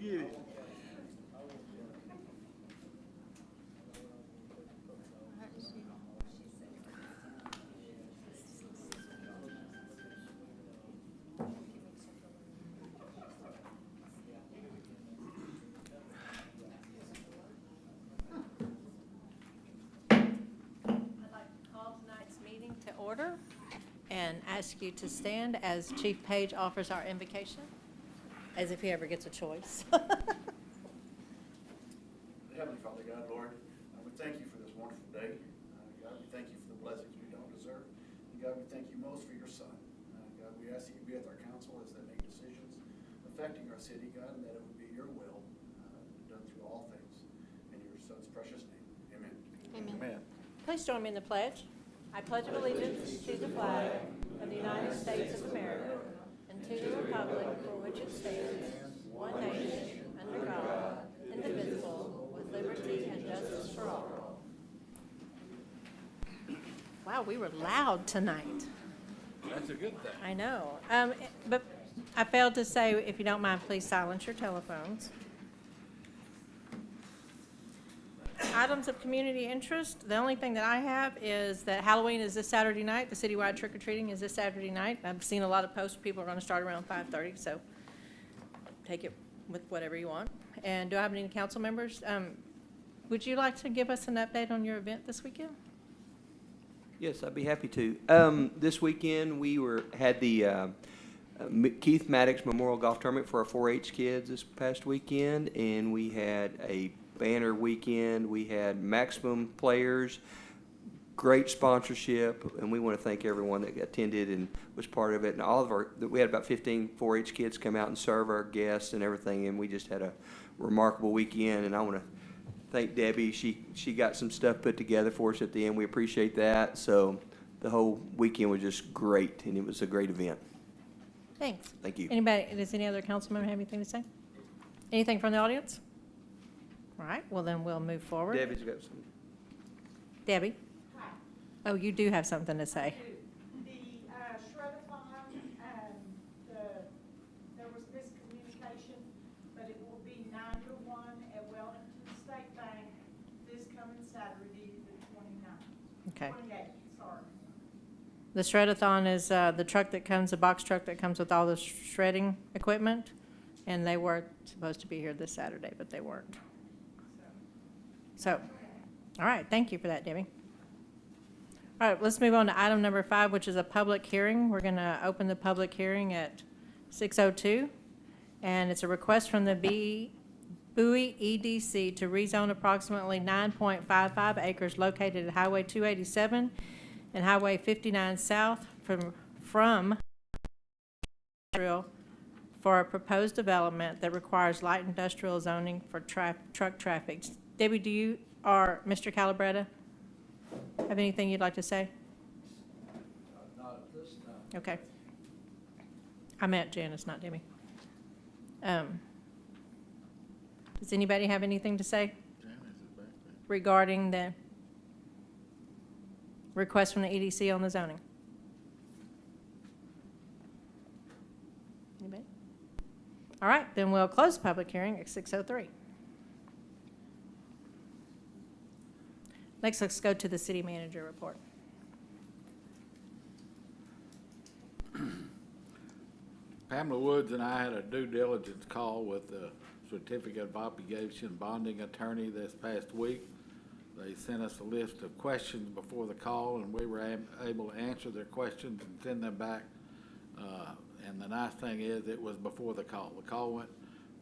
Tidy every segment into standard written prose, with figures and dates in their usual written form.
get it. Order and ask you to stand as Chief Page offers our invocation, as if he ever gets a choice. Heavenly Father God, Lord, we thank you for this wonderful day. God, we thank you for the blessings we don't deserve. And God, we thank you most for your Son. God, we ask that you be with our council as they make decisions affecting our city, God, and that it would be your will done through all things. In your Son's precious name, amen. Amen. Amen. Please join me in the pledge. I pledge allegiance to the flag of the United States of America and to the republic for which it stands, one nation, under God, indivisible, with liberty and justice for all. Wow, we were loud tonight. That's a good thing. I know. But I failed to say, if you don't mind, please silence your telephones. Items of community interest. The only thing that I have is that Halloween is this Saturday night. The citywide trick-or-treating is this Saturday night. I've seen a lot of posts. People are going to start around 5:30, so take it with whatever you want. And do I have any council members? Would you like to give us an update on your event this weekend? Yes, I'd be happy to. This weekend, we had the Keith Maddox Memorial Golf Tournament for our 4-H kids this past weekend, and we had a banner weekend. We had maximum players, great sponsorship, and we want to thank everyone that attended and was part of it. And all of we had about 15 4-H kids come out and serve our guests and everything, and we just had a remarkable weekend. And I want to thank Debbie. She got some stuff put together for us at the end. We appreciate that. So the whole weekend was just great, and it was a great event. Thanks. Thank you. Does any other council member have anything to say? Anything from the audience? All right, well then we'll move forward. Debbie's got some. Debbie? Hi. Oh, you do have something to say. The shred-a-thon, there was miscommunication, but it will be 9 to 1 at Wellington State Bank this coming Saturday, the 29th. Okay. 28th, sorry. The shred-a-thon is the truck that comes, the box truck that comes with all the shredding equipment, and they were supposed to be here this Saturday, but they weren't. So, all right, thank you for that, Debbie. All right, let's move on to item number 5, which is a public hearing. We're going to open the public hearing at 6:02, and it's a request from the Bowie EDC to rezone approximately 9.55 acres located at Highway 287 and Highway 59 South from industrial for a proposed development that requires light industrial zoning for truck traffic. Debbie, do you or Mr. Calabretta have anything you'd like to say? Not at this time. Okay. I meant Janice, not Debbie. Does anybody have anything to say regarding the request from the EDC on the zoning? Anybody? All right, then we'll close the public hearing at 6:03. Next, let's go to the city manager report. Pamela Woods and I had a due diligence call with the certificate of obligation bonding attorney this past week. They sent us a list of questions before the call, and we were able to answer their questions and send them back. And the nice thing is it was before the call. The call went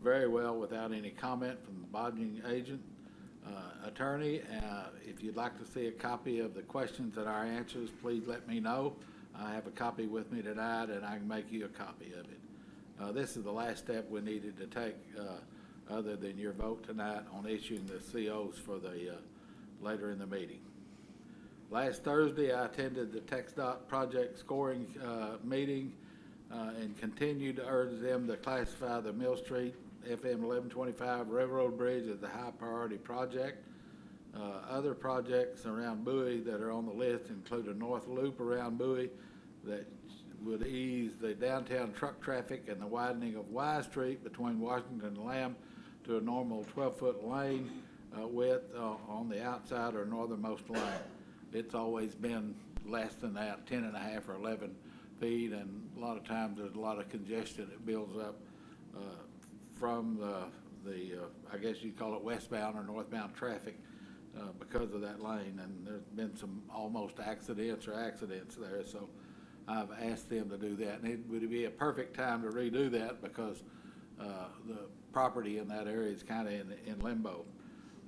very well without any comment from the bonding agent. Attorney, if you'd like to see a copy of the questions and our answers, please let me know. I have a copy with me tonight, and I can make you a copy of it. This is the last step we needed to take, other than your vote tonight on issuing the COs for the later in the meeting. Last Thursday, I attended the TxDOT project scoring meeting and continued to urge them to classify the Mill Street FM 1125 Railroad Bridge as a high priority project. Other projects around Bowie that are on the list include a north loop around Bowie that would ease the downtown truck traffic and the widening of Y Street between Washington and Lamb to a normal 12-foot lane width on the outside or northernmost lane. It's always been less than that, 10.5 or 11 feet, and a lot of times there's a lot of congestion that builds up from the I guess you'd call it westbound or northbound traffic because of that lane, and there's been some almost accidents there, so I've asked them to do that, and it would be a perfect time to redo that because the property in that area is kind of in limbo.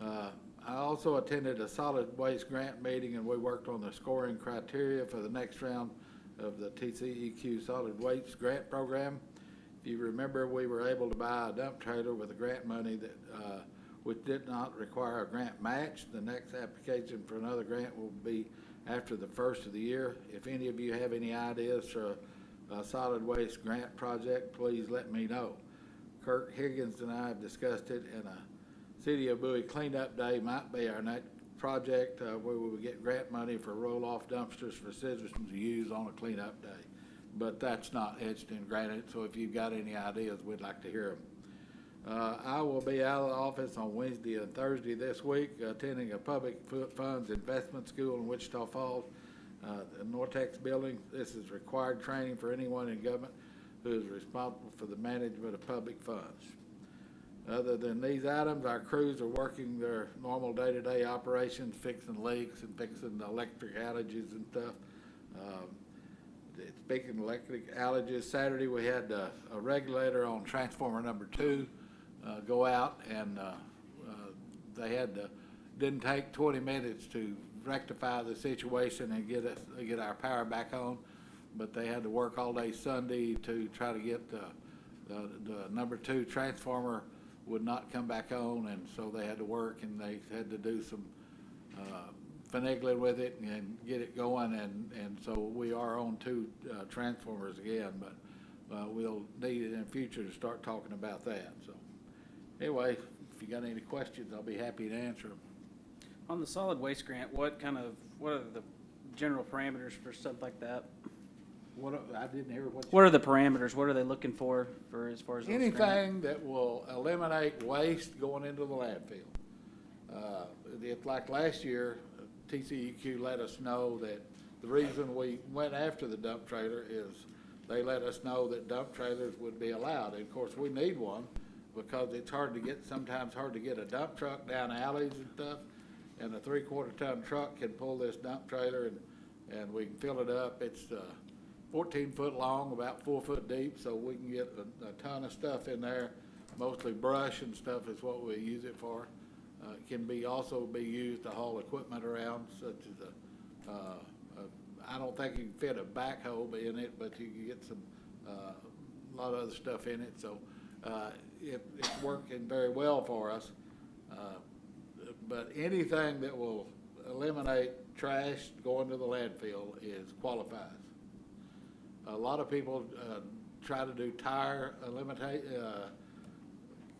I also attended a solid waste grant meeting, and we worked on the scoring criteria for the next round of the TCEQ solid waste grant program. If you remember, we were able to buy a dump trailer with the grant money that which did not require a grant match. The next application for another grant will be after the first of the year. If any of you have any ideas for a solid waste grant project, please let me know. Kirk Higgins and I have discussed it, and a City of Bowie cleanup day might be our next project where we will get grant money for roll-off dumpsters for citizens to use on a cleanup day. But that's not etched in granite, so if you've got any ideas, we'd like to hear them. I will be out of the office on Wednesday and Thursday this week, attending a public funds investment school in Wichita Falls, the Nortex building. This is required training for anyone in government who is responsible for the management of public funds. Other than these items, our crews are working their normal day-to-day operations, fixing leaks and fixing the electric outages and stuff. Speaking of electric outages, Saturday we had a regulator on transformer number 2 go out, and they had didn't take 20 minutes to rectify the situation and get our power back on, but they had to work all day Sunday to try to get the number 2 transformer would not come back on, and so they had to work, and they had to do some finagling with it and get it going, and so we are on 2 transformers again, but we'll need it in the future to start talking about that. So anyway, if you got any questions, I'll be happy to answer them. On the solid waste grant, what are the general parameters for stuff like that? I didn't hear what you What are the parameters? What are they looking for as far as those grants? anything that will eliminate waste going into the landfill. It's like last year, TCEQ let us know that the reason we went after the dump trailer is they let us know that dump trailers would be allowed. And of course, we need one because it's sometimes hard to get a dump truck down alleys and stuff. And a 3/4 ton truck can pull this dump trailer and we can fill it up. It's 14 foot long, about 4 foot deep, so we can get a ton of stuff in there. Mostly brush and stuff is what we use it for. It can also be used to haul equipment around, such as I don't think you can fit a backhoe in it, but you can get a lot of other stuff in it. So it's working very well for us. But anything that will eliminate trash going to the landfill qualifies. A lot of people try to do tire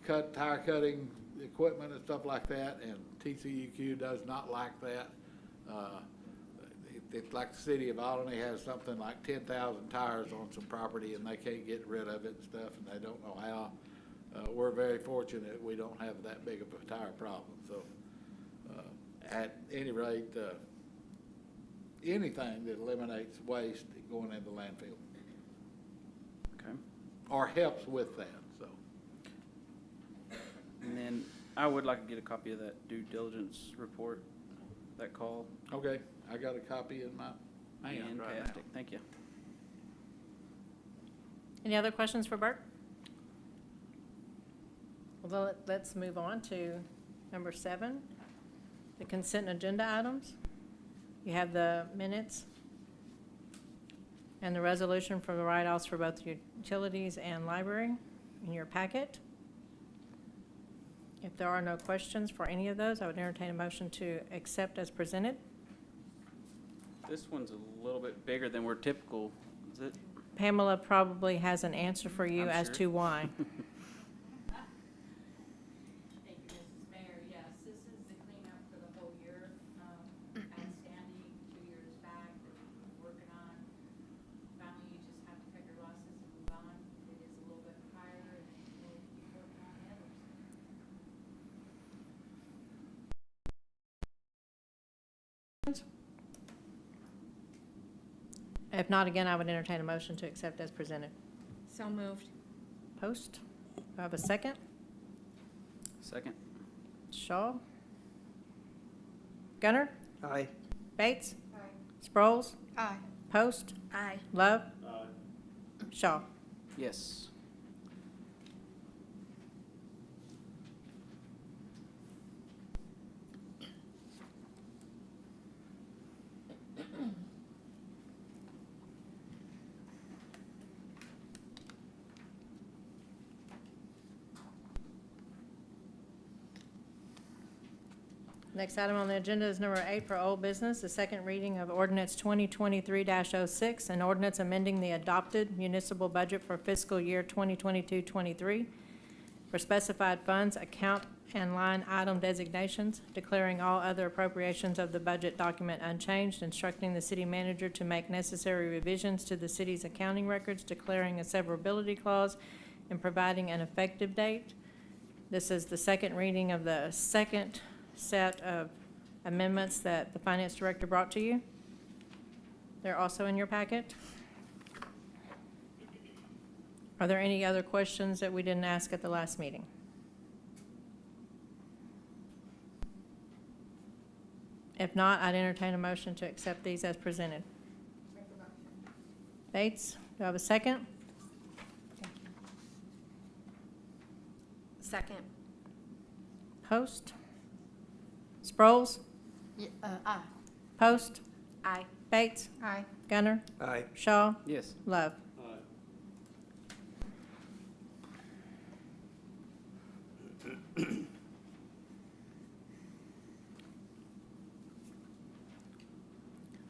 cutting equipment and stuff like that, and TCEQ does not like that. It's like the city of Albany has something like 10,000 tires on some property, and they can't get rid of it and stuff, and they don't know how. We're very fortunate we don't have that big of a tire problem. So at any rate, anything that eliminates waste going into landfill. Okay. Or helps with that, so. And then I would like to get a copy of that due diligence report, that call. Okay, I got a copy in my hand right now. Fantastic, thank you. Any other questions for Bert? Well, let's move on to number 7, the consent agenda items. You have the minutes and the resolution for the write-offs for both utilities and library in your packet. If there are no questions for any of those, I would entertain a motion to accept as presented. This one's a little bit bigger than we're typical, is it? Pamela probably has an answer for you I'm as sure. to why. Thank you, Mrs. Mayor. Yes, this is the cleanup for the whole year, outstanding 2 years back that we've been working on. Finally, you just have to cut your losses and move on. It is a little bit higher, and we'll keep working on the others. If not, again, I would entertain a motion to accept as presented. So moved. Post. Do I have a second? Second. Shaw? Gunner? Aye. Bates? Sproles? Aye. Post? Aye. Love? Shaw? Yes. Next item on the agenda is number 8 for old business, the second reading of ordinance 2023-06, an ordinance amending the adopted municipal budget for fiscal year 2022-23 for specified funds, account and line item designations, declaring all other appropriations of the budget document unchanged, instructing the city manager to make necessary revisions to the city's accounting records, declaring a severability clause, and providing an effective date. This is the second reading of the second set of amendments that the finance director brought to you. They're also in your packet. Are there any other questions that we didn't ask at the last meeting? If not, I'd entertain a motion to accept these as presented. Bates, do I have a second? Second. Post? Sproles? Aye. Post? Aye. Bates? Aye. Gunner? Aye. Shaw? Yes. Love?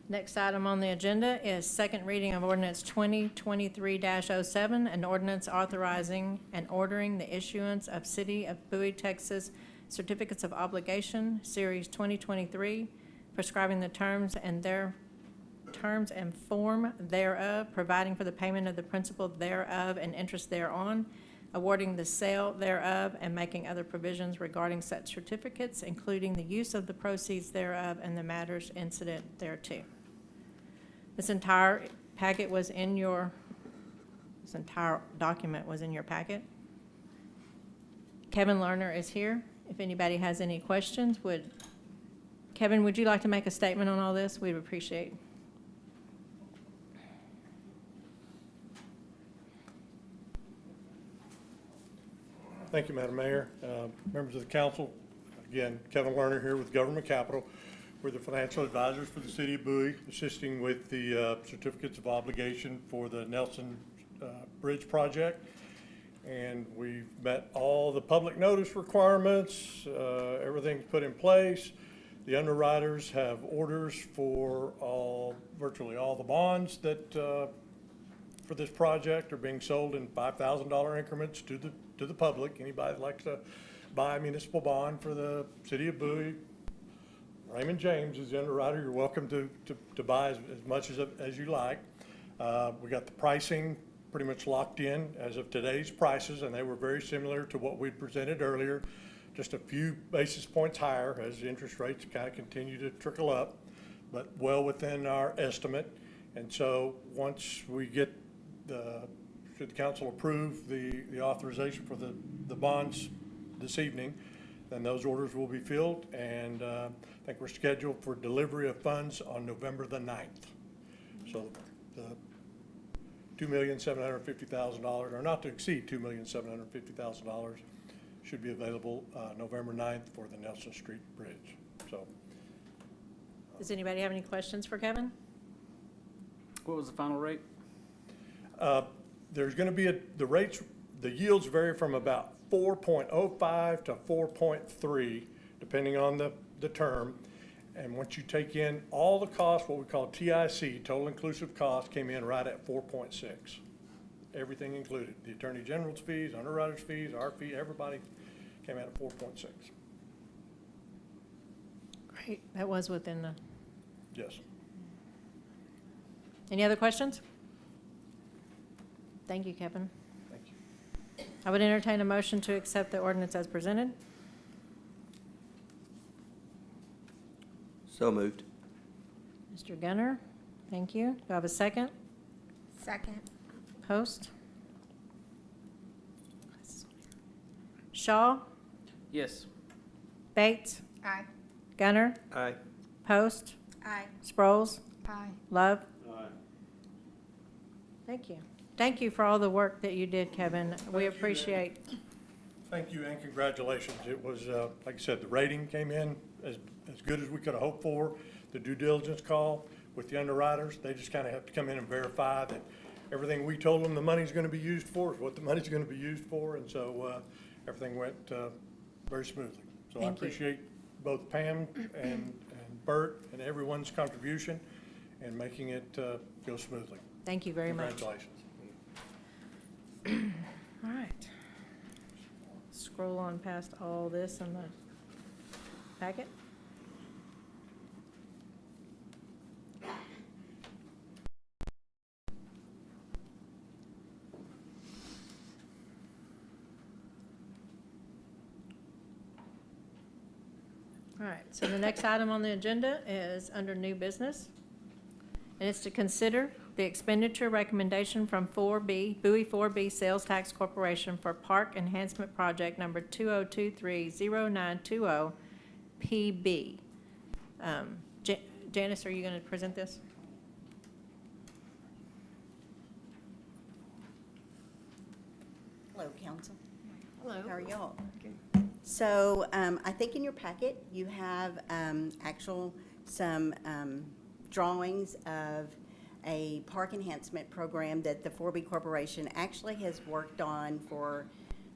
Next item on the agenda is second reading of ordinance 2023-07, an ordinance authorizing and ordering the issuance of City of Bowie, Texas certificates of obligation, Series 2023, prescribing the terms and form thereof, providing for the payment of the principal thereof and interest thereon, awarding the sale thereof, and making other provisions regarding such certificates, including the use of the proceeds thereof and the matters incident thereto. This entire packet was in your, this entire document was in your packet. Kevin Lerner is here. If anybody has any questions, Kevin, would you like to make a statement on all this? We'd appreciate. Thank you, Madam Mayor. Members of the council, again, Kevin Lerner here with Government Capital. We're the financial advisors for the City of Bowie, assisting with the certificates of obligation for the Nelson Bridge project. And we've met all the public notice requirements. Everything's put in place. The underwriters have orders for virtually all the bonds that for this project are being sold in $5,000 increments to the public. Anybody that likes to buy a municipal bond for the City of Bowie, Raymond James is the underwriter. You're welcome to buy as much as you like. We got the pricing pretty much locked in as of today's prices, and they were very similar to what we presented earlier, just a few basis points higher as the interest rates kind of continue to trickle up, but well within our estimate. And so once we get should the council approve the authorization for the bonds this evening, then those orders will be filled, and I think we're scheduled for delivery of funds on November the 9th. So the $2,750,000, or not to exceed $2,750,000, should be available November 9th for the Nelson Street Bridge. So, Does anybody have any questions for Kevin? What was the final rate? there's going to be the yields vary from about 4.05 to 4.3, depending on the term. And once you take in all the costs, what we call TIC, total inclusive cost, came in right at 4.6. Everything included, the Attorney General's fees, underwriter's fees, our fee, everybody came out at 4.6. Great, that was within the, Yes. any other questions? Thank you, Kevin. Thank you. I would entertain a motion to accept the ordinance as presented. So moved. Mr. Gunner, Thank you. Do I have a second? Second. Post? Shaw? Yes. Bates? Aye. Gunner? Aye. Post? Aye. Sproles? Aye. Love? Thank you. Thank you for all the work that you did, Kevin. We you, appreciate. Thank you and congratulations. It was, like I said, the rating came in as good as we could have hoped for. The due diligence call with the underwriters, they just kind of have to come in and verify that everything we told them the money's going to be used for is what the money's going to be used for. And so everything went very smoothly. So I Thank you. appreciate both Pam and Bert and everyone's contribution in making it go smoothly. Thank you very much. Congratulations. All right. Scroll on past all this in the packet. All right, so the next item on the agenda is under new business. And it's to consider the expenditure recommendation from 4B, Bowie 4B Sales Tax Corporation for Park Enhancement Project number 2023-0920 PB. Janice, are you going to present this? Hello, council. Hello. How are y'all? So I think in your packet, you have some drawings of a park enhancement program that the 4B Corporation actually has worked on for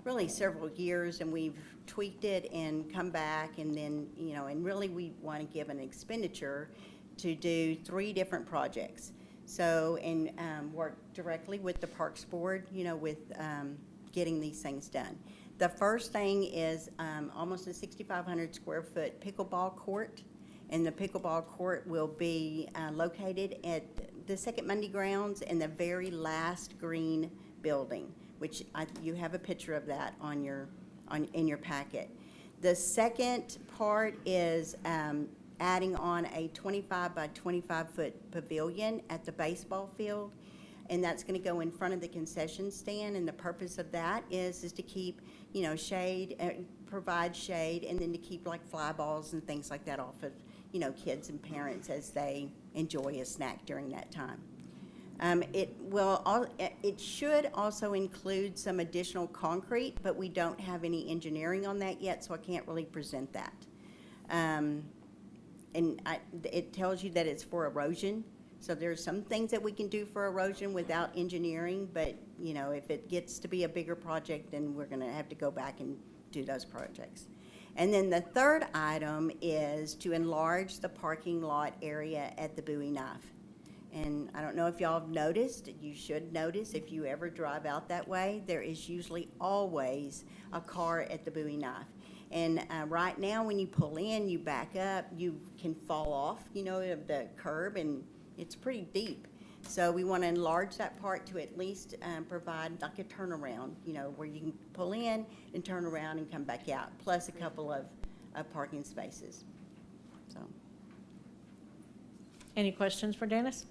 really several years, and we've tweaked it and come back, and then, and really we want to give an expenditure to do 3 different projects. So, and work directly with the Parks Board, with getting these things done. The first thing is almost a 6,500 square foot pickleball court, and the pickleball court will be located at the Second Monday grounds in the very last green building, which you have a picture of that in your packet. The second part is adding on a 25 by 25 foot pavilion at the baseball field. And that's going to go in front of the concession stand, and the purpose of that is to keep, shade, provide shade, and then to keep like fly balls and things like that off of, kids and parents as they enjoy a snack during that time. It should also include some additional concrete, but we don't have any engineering on that yet, so I can't really present that. It tells you that it's for erosion. So there's some things that we can do for erosion without engineering, but, if it gets to be a bigger project, then we're going to have to go back and do those projects. And then the third item is to enlarge the parking lot area at the Bowie Knife. And I don't know if y'all have noticed, you should notice if you ever drive out that way, there is usually always a car at the Bowie Knife. And right now when you pull in, you back up, you can fall off, of the curb, and it's pretty deep. So we want to enlarge that part to at least provide like a turnaround, where you can pull in and turn around and come back out, plus a couple of parking spaces. So. Any questions for Janice?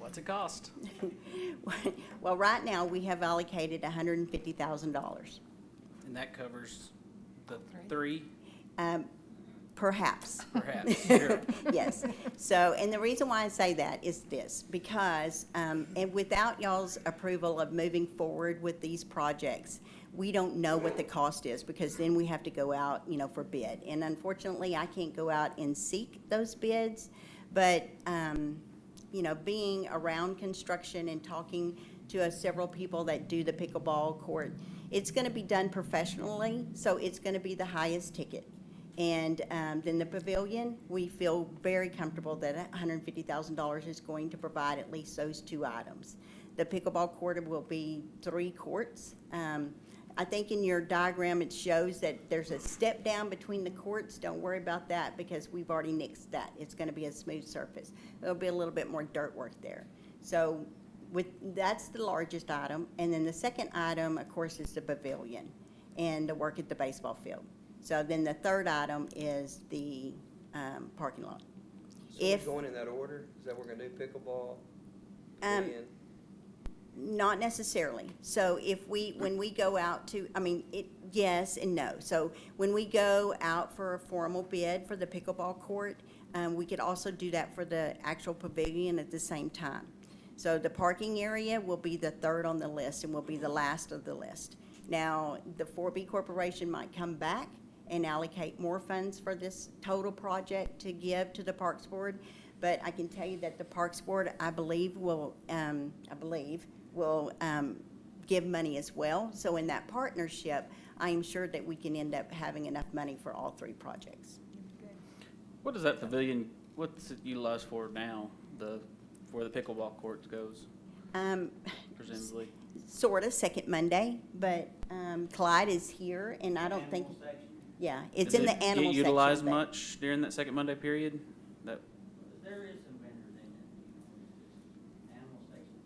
What's it cost? Well, right now we have allocated $150,000. And that covers the 3, Perhaps. perhaps. Sure. Yes. So, and the reason why I say that is this, because, and without y'all's approval of moving forward with these projects, we don't know what the cost is, because then we have to go out, for bid. And unfortunately, I can't go out and seek those bids, but, being around construction and talking to several people that do the pickleball court, it's going to be done professionally, so it's going to be the highest ticket. And then the pavilion, we feel very comfortable that $150,000 is going to provide at least those 2 items. The pickleball court will be 3 courts. I think in your diagram it shows that there's a step down between the courts. Don't worry about that, because we've already nixed that. It's going to be a smooth surface. There'll be a little bit more dirt work there. So that's the largest item. And then the second item, of course, is the pavilion and the work at the baseball field. So then the third item is the parking lot. So we're If, going in that order? Is that what we're gonna do, pickleball? Um, and- not necessarily. So when we go out to, yes and no. So when we go out for a formal bid for the pickleball court, we could also do that for the actual pavilion at the same time. So the parking area will be the third on the list and will be the last of the list. Now, the 4B Corporation might come back and allocate more funds for this total project to give to the Parks Board. But I can tell you that the Parks Board, I believe, will give money as well. So in that partnership, I am sure that we can end up having enough money for all three projects. What does that pavilion, what's it utilized for now, where the pickleball court goes, presumably? Sort of, second Monday, but Clyde is here, and I don't think, yeah, it's in the animal Get section. utilized but- much during that second Monday period? That, There is some vendors in it, it's just animal section,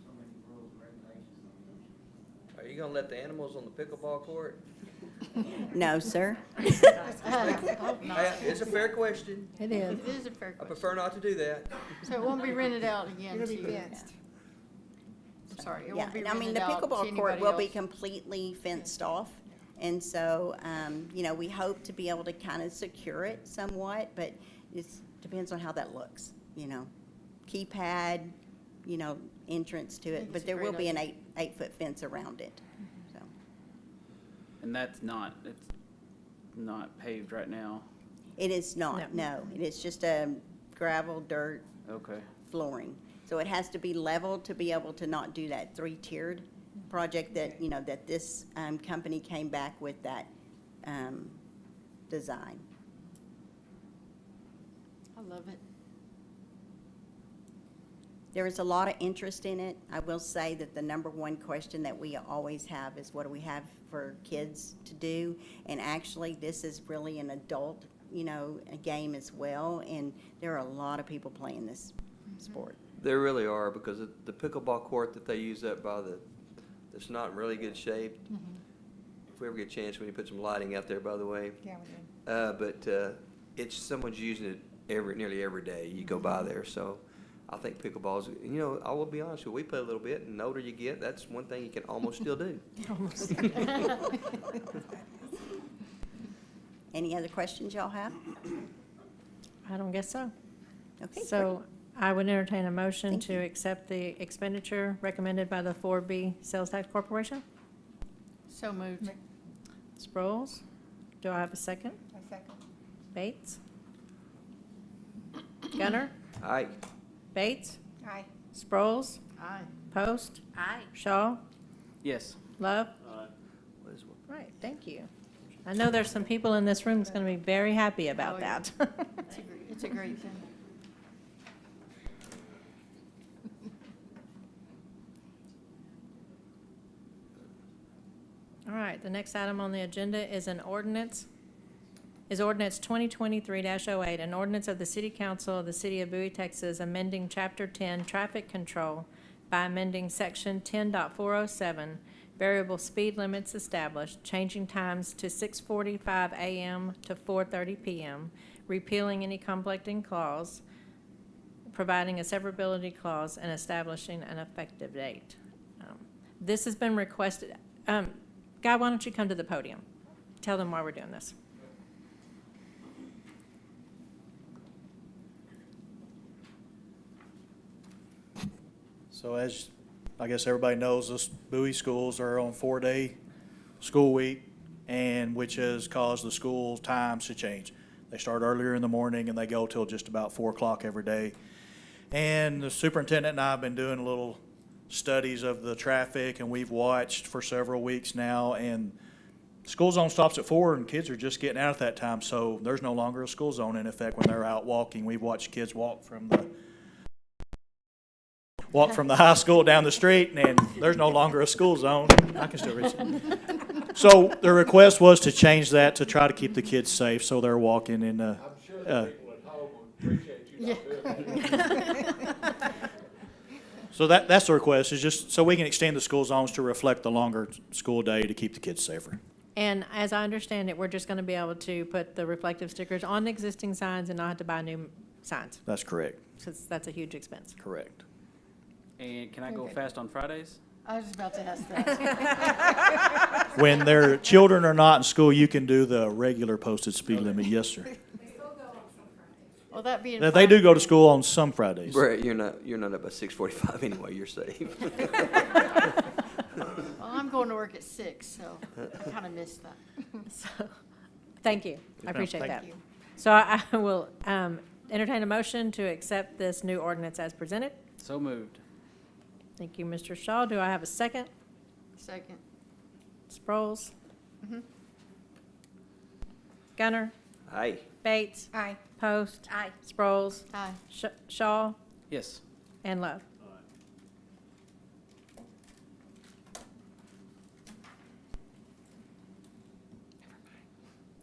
so many rules and regulations. Are you gonna let the animals on the pickleball court? No, sir. It's a fair question. It is. It is a fair I question. prefer not to do that. So it won't be rented out again It'll be to, fenced. I'm sorry, it Yeah, won't be and I mean, rented the out to pickleball court anybody will be else. completely fenced off. And so, we hope to be able to kind of secure it somewhat, but it depends on how that looks, Keypad, entrance to think it, it's but a there will great be an idea. 8-foot fence around it, so. and it's not paved right now? It is not, no. It is just a gravel, dirt Okay. flooring. So it has to be leveled to be able to not do that three-tiered project that, that this company came back with that design. I love it. There is a lot of interest in it. I will say that the number one question that we always have is, what do we have for kids to do? And actually, this is really an adult, a game as well, and there are a lot of people playing this sport. There really are, because the pickleball court that they use up by it's not in really good shape. If we ever get a chance, we need to put some lighting out there, by the way. Yeah, we did. But it's, someone's using it nearly every day you go by there, so I think pickleball's, I will be honest with you, we play a little bit, and the older you get, that's one thing you can almost still do. Any other questions y'all have? I don't guess so. Okay, So I would entertain a motion Thank to you. accept the expenditure recommended by the 4B Sales Tax Corporation. So moved. Sproles, do I have a second? A second. Bates? Gunner? All right, Bates? Aye. Sproles? Aye. Post? Aye. Shaw? Yes. Love? Liz, Right, thank you. I know there's some people in this room that's going to be very happy about Oh, yeah. that. It's a great thing. All right, the next item on the agenda is Ordinance 2023-08, an ordinance of the City Council of the City of Bowie, Texas, amending Chapter 10, Traffic Control by amending Section 10.407, variable speed limits established, changing times to 6:45 a.m. to 4:30 p.m., repealing any conflicting clause, providing a severability clause, and establishing an effective date. This has been requested. Guy, why don't you come to the podium? Tell them why we're doing this. So as I guess everybody knows, this Bowie schools are on 4-day school week, and which has caused the school times to change. They start earlier in the morning and they go till just about 4 o'clock every day. And the superintendent and I have been doing little studies of the traffic, and we've watched for several weeks now, and school zone stops at 4 and kids are just getting out at that time, so there's no longer a school zone in effect when they're out walking. We've watched kids walk from the high school down the street, and there's no longer a school zone. I can still reach it. So the request was to change that to try to keep the kids safe, so they're walking in I'm sure the people at home would appreciate you not doing that. So that's the request, is just so we can extend the school zones to reflect the longer school day to keep the kids safer. And as I understand it, we're just going to be able to put the reflective stickers on existing signs and not have to buy new signs, That's correct, since that's a huge expense. correct. And can I Very go good. fast on Fridays? I was about to ask that. When their children are not in school, you can do the regular posted speed limit, yes, sir. Well, that being. They do go to school on some Fridays. Brett, you're not up at 6:45 anyway, you're safe. Well, I'm going to work at 6, so I kind of missed that. So, thank you. I ma'am. appreciate Thank that. you. So I will entertain a motion to accept this new ordinance as presented. So moved. Thank you, Mr. Shaw. Do I have a second? Second. Sproles? Mhm. Gunner? Aye. Bates? Aye. Post? Aye. Sproles? Aye. Shaw? Yes. And Love.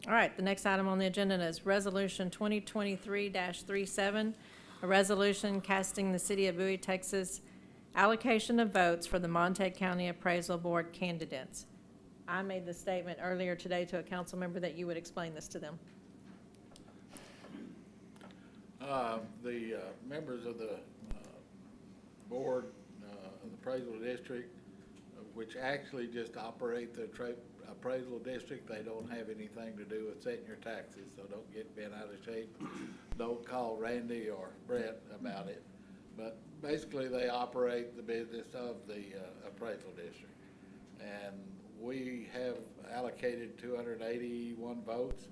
All right, the next item on the agenda is Resolution 2023-37, a resolution casting the City of Bowie, Texas allocation of votes for the Montague County Appraisal Board candidates. I made the statement earlier today to a council member that you would explain this to them. The members of the board of the appraisal district, which actually just operate the appraisal district, they don't have anything to do with setting your taxes, so don't get bent out of shape. Don't call Randy or Brett about it. But basically, they operate the business of the appraisal district. And we have allocated 281 votes.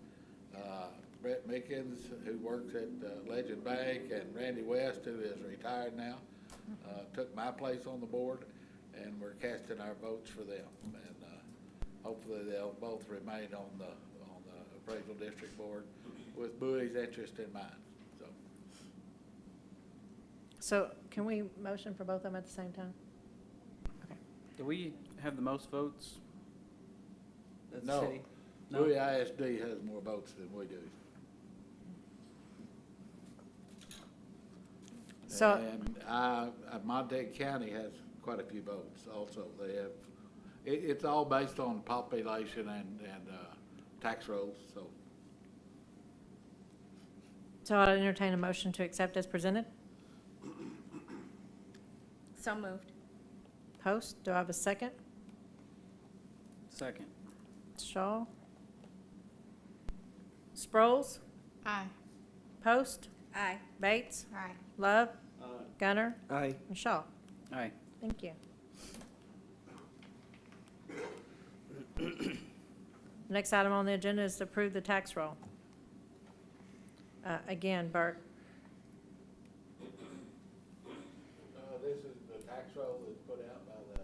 Brett Mickens, who works at Legend Bank, and Randy West, who is retired now, took my place on the board, and we're casting our votes for them. And hopefully they'll both remain on the appraisal district board with Bowie's interest in mind. So can we motion for both of them at the same time? Do we have the most votes? That's the No. city? No? Bowie ISD has more votes than we do. So- And Montague County has quite a few votes also. They have, it's all based on population and tax rolls, so. So I'll entertain a motion to accept as presented. So moved. Post, do I have a second? Second. Shaw? Sproles? Aye. Post? Aye. Bates? Aye. Love? Gunner? Aye. And Shaw? Aye. Thank you. Next item on the agenda is to approve the tax roll. Again, Bert, This is the tax roll that's put out by the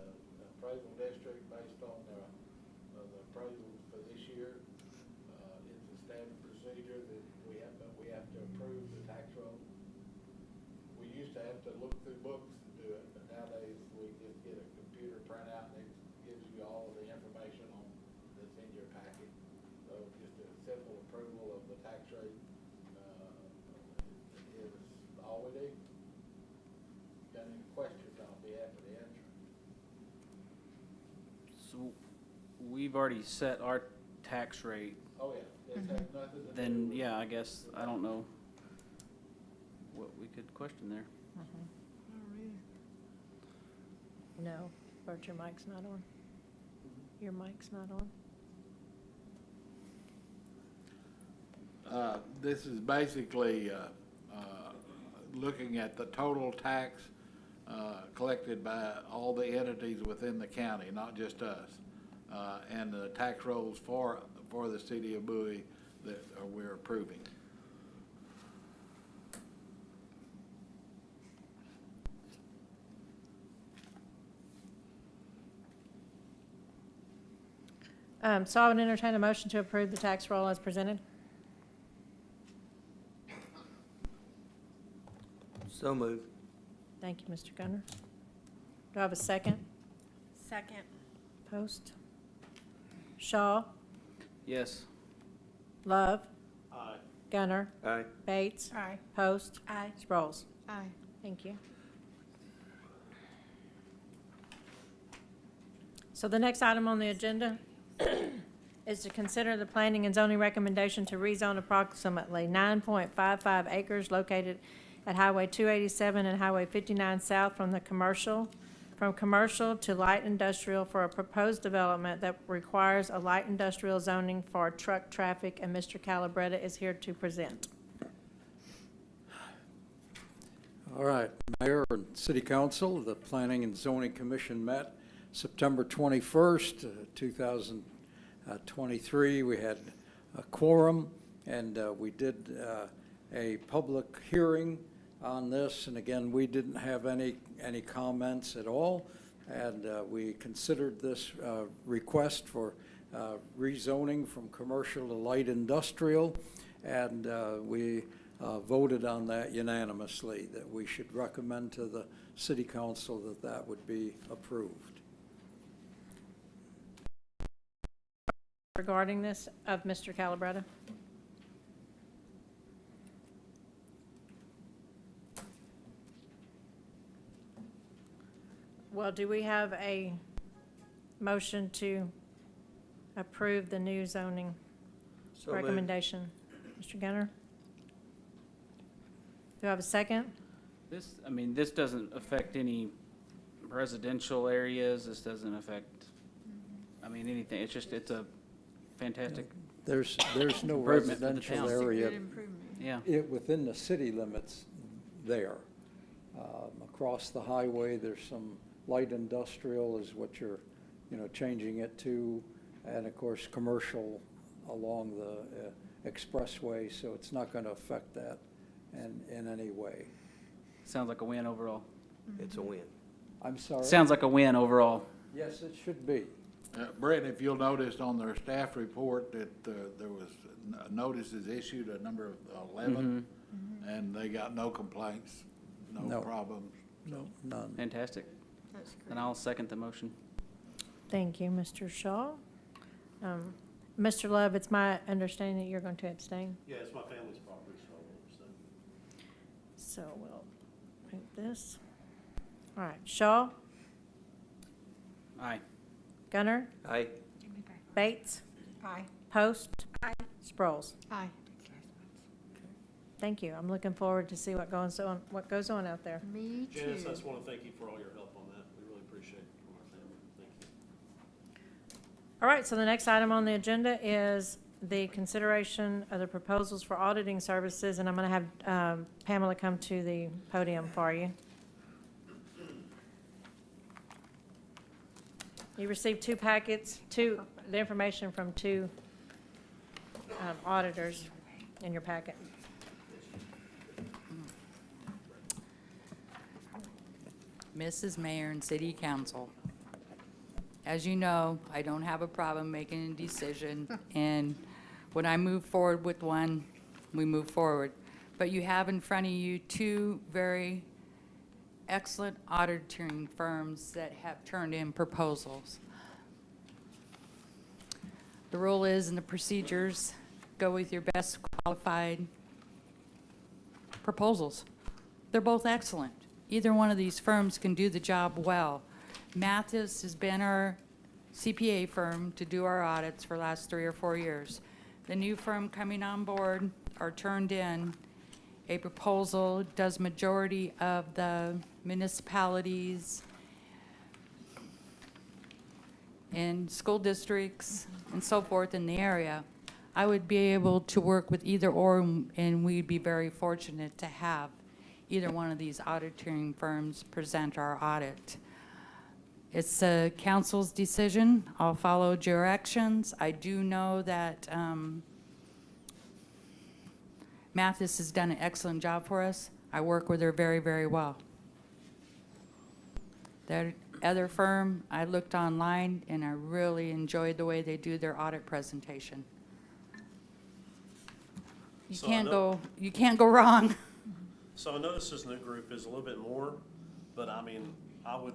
appraisal district based on the appraisals for this year. It's a standard procedure that we have to approve the tax roll. We used to have to look through books to do it, but nowadays we just get a computer printout and it gives you all of the information that's in your packet. So just a simple approval of the tax rate is all we do. Got any questions, I'll be happy to answer. So we've already set our tax rate, Oh, yeah, this has nothing to do then, with. yeah, I guess, I don't know what we could question there. no. Bert, your mic's not on. Your mic's not on. This is basically looking at the total tax collected by all the entities within the county, not just us, and the tax rolls for the city of Bowie that we're approving. So I would entertain a motion to approve the tax roll as presented. So moved. Thank you, Mr. Gunner. Do I have a second? Second. Post? Shaw? Yes. Love? Gunner? Aye. Bates? Aye. Post? Aye. Sproles? Aye. Thank you. So the next item on the agenda is to consider the planning and zoning recommendation to rezone approximately 9.55 acres located at Highway 287 and Highway 59 South from commercial to light industrial for a proposed development that requires a light industrial zoning for truck traffic, and Mr. Calabretta is here to present. All right, Mayor and City Council, the Planning and Zoning Commission met September 21st, 2023. We had a quorum, and we did a public hearing on this, and again, we didn't have any comments at all, and we considered this request for rezoning from commercial to light industrial, and we voted on that unanimously, that we should recommend to the City Council that that would be approved. Regarding this of Mr. Calabretta? Well, do we have a motion to approve the new zoning So moved. recommendation? Mr. Gunner? Do I have a second? This, I mean, this doesn't affect any residential areas. This doesn't affect, I mean, anything. It's just, it's a fantastic, There's no Improvement for the residential town. area yeah. within the city limits there. Across the highway, there's some light industrial is what you're, changing it to, and of course, commercial along the expressway, so it's not going to affect that in any way. Sounds like a win overall. It's a win. I'm sorry? Sounds like a win overall. Yes, it should be. Brett, if you'll notice on their staff report that there was notices issued, a number of 11, and they got no complaints, no No. problems. No, none. Fantastic. That's great. And I'll second the motion. Thank you, Mr. Shaw. Mr. Love, it's my understanding that you're going to abstain, Yeah, it's my family's property, so I won't abstain. so we'll move this. All right, Shaw, Aye. Gunner, Aye. Bates, Aye. Post, Sproles. Aye. Thank you. I'm looking forward to see what goes on out there. Me too. Janice, I just want to thank you for all your help on that. We really appreciate it from our family. Thank you. All right, so the next item on the agenda is the consideration of the proposals for auditing services, and I'm going to have Pamela come to the podium for you. You received two packets, the information from two auditors in your packet. Mrs. Mayor and City Council, as you know, I don't have a problem making a decision, and when I move forward with one, we move forward. But you have in front of you two very excellent auditing firms that have turned in proposals. The rule is, and the procedures, go with your best qualified proposals. They're both excellent. Either one of these firms can do the job well. Mathis has been our CPA firm to do our audits for the last 3 or 4 years. The new firm coming on board or turned in a proposal, does majority of the municipalities and school districts and so forth in the area. I would be able to work with either or, and we'd be very fortunate to have either one of these auditing firms present our audit. It's the council's decision. I'll follow directions. I do know that Mathis has done an excellent job for us. I work with her very, very well. That other firm, I looked online and I really enjoyed the way they do their audit presentation. You So I can't go wrong. So I know this new group is a little bit more, but I mean, I would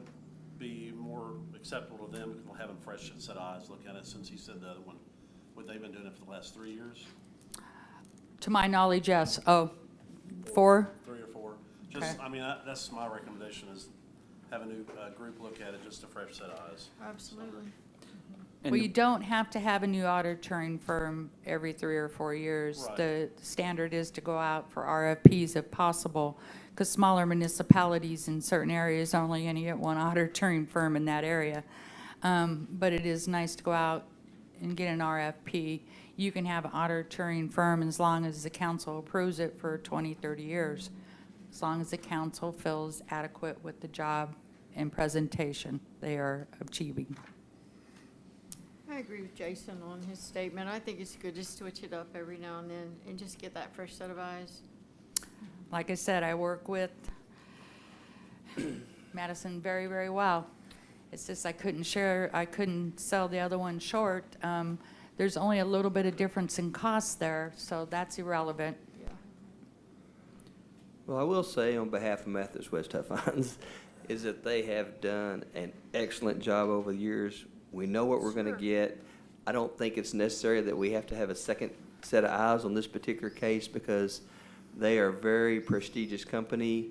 be more acceptable to them having fresh set eyes look at it, since he said the other one, what they've been doing it for the last 3 years, To my knowledge, yes. Oh, 4? 3 or 4. Just, Okay. I mean, that's my recommendation, is have a new group look at it, just a fresh set eyes. Absolutely. Well, you don't have to have a new auditing firm every 3 or 4 years. Right. The standard is to go out for RFPs if possible, because smaller municipalities in certain areas are only going to get one auditing firm in that area. But it is nice to go out and get an RFP. You can have an auditing firm as long as the council approves it for 20, 30 years, as long as the council feels adequate with the job and presentation they are achieving. I agree with Jason on his statement. I think it's good to switch it up every now and then and just get that fresh set of eyes. Like I said, I work with Madison very, very well. It's just I couldn't sell the other one short. There's only a little bit of difference in cost there, so that's irrelevant. Yeah. Well, I will say on behalf of Methodist West Tough Funds is that they have done an excellent job over the years. We know what we're going to get. I don't think it's necessary that we have to have a second set of eyes on this particular case because they are a very prestigious company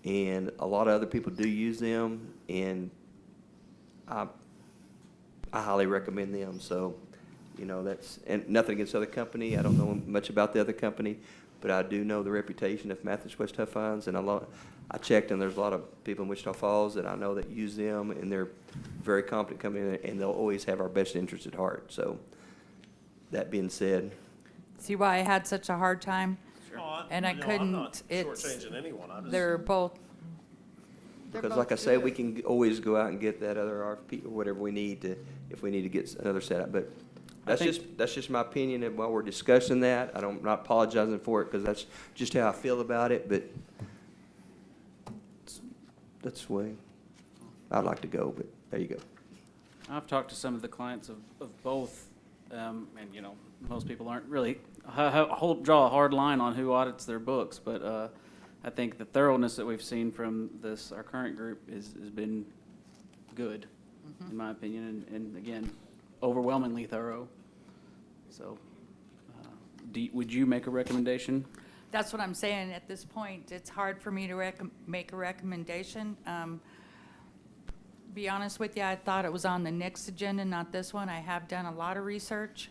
and a lot of other people do use them, and I highly recommend them. So, you know, that's, and nothing against the other company. I don't know much about the other company, but I do know the reputation of Methodist West Tough Funds, and I checked, and there's a lot of people in Wichita Falls that I know that use them, and they're very competent company, and they'll always have our best interest at heart. So, that being said, See why I had such a hard time? And I I'm couldn't, not it's, shortchanging anyone. I just. they're both, because like I say, we can always go out and get that other RFP or whatever we need to, if we need to get another setup. But that's just my opinion, and while we're discussing that, I'm not apologizing for it, because that's just how I feel about it, but that's the way I'd like to go, but there you go. I've talked to some of the clients of both, and, you know, most people aren't really, draw a hard line on who audits their books, but I think the thoroughness that we've seen from our current group has been good, in my opinion, and again, overwhelmingly thorough. So, would you make a recommendation? that's what I'm saying. At this point, it's hard for me to make a recommendation. Be honest with you, I thought it was on the next agenda, not this one. I have done a lot of research.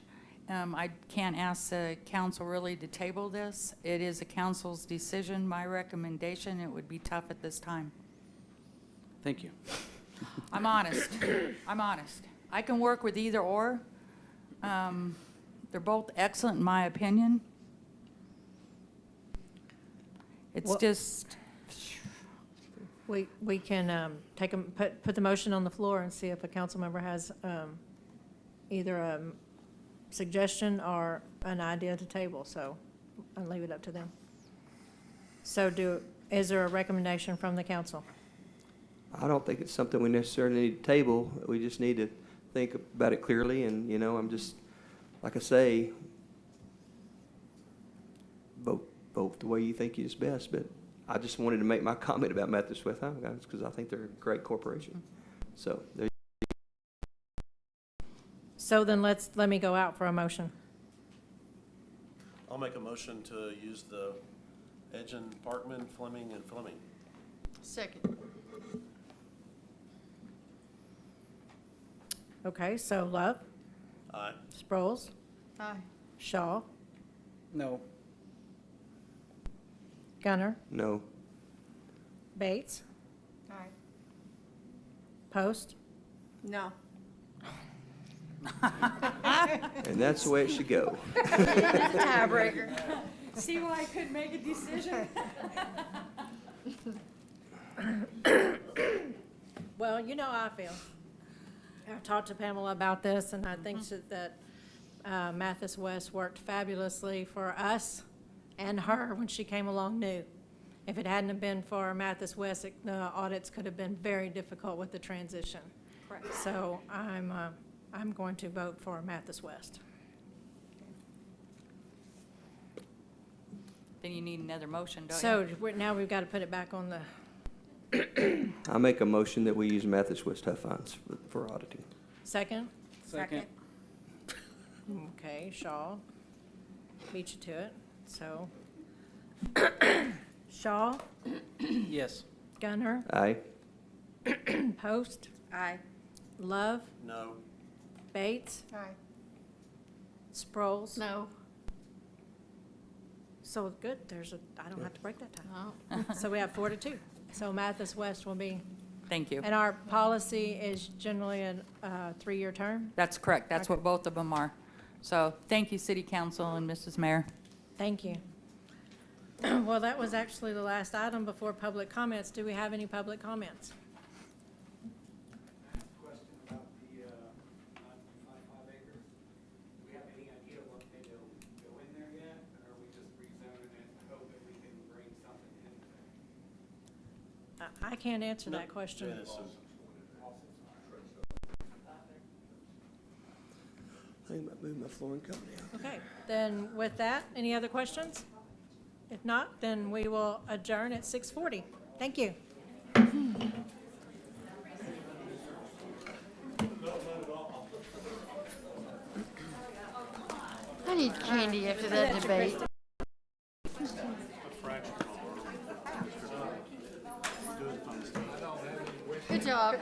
I can't ask the council really to table this. It is a council's decision. My recommendation, it would be tough at this time. Thank you. I'm honest. I'm honest. I can work with either or. They're both excellent in my opinion. It's Well- just, We can put the motion on the floor and see if a council member has either a suggestion or an idea to table, so I'll leave it up to them. So is there a recommendation from the council? I don't think it's something we necessarily need to table. We just need to think about it clearly, and, you know, I'm just, like I say, vote the way you think is best, but I just wanted to make my comment about Methodist West Tough Funds because I think they're a great corporation. So, there. So then let me go out for a motion. I'll make a motion to use the Edgen, Parkman, Fleming, and Fleming. Second. Okay, so Love, Aye. Sproles, Aye. Shaw, No. Gunner, No. Bates, Aye. Post. No. And that's the way it should go. Tiebreaker. see why I couldn't make a decision? Well, you know how I feel. I've talked to Pamela about this, and I think that Mathis West worked fabulously for us and her when she came along new. If it hadn't have been for Mathis West, the audits could have been very difficult with the transition. Correct. So I'm going to vote for Mathis West. Then you need another motion, don't you? So now we've got to put it back on the I make a motion that we use Methodist West Tough Funds for auditing. second. Second. Okay, Shaw. Beat you to it. So Shaw, Yes. Gunner, Aye. Post, Aye. Love, No. Bates, Aye. Sproles. No. So good, I don't have to break that time. No. So we have 4-2. So Mathis West will be, Thank you. and our policy is generally a 3-year term? That's correct. That's Okay. what both of them are. So thank you, City Council and Mrs. Mayor. Thank you. Well, that was actually the last item before public comments. Do we have any public comments? Question about the, 9.55 acres. Do we have any idea what they will go in there yet? Or are we just rezoning it and hope that we can bring something in there? I can't answer that question. Dennis is- I think I might move my floor and come down. Okay, then with that, any other questions? If not, then we will adjourn at 6:40. Thank you. I need candy after that debate. Good job.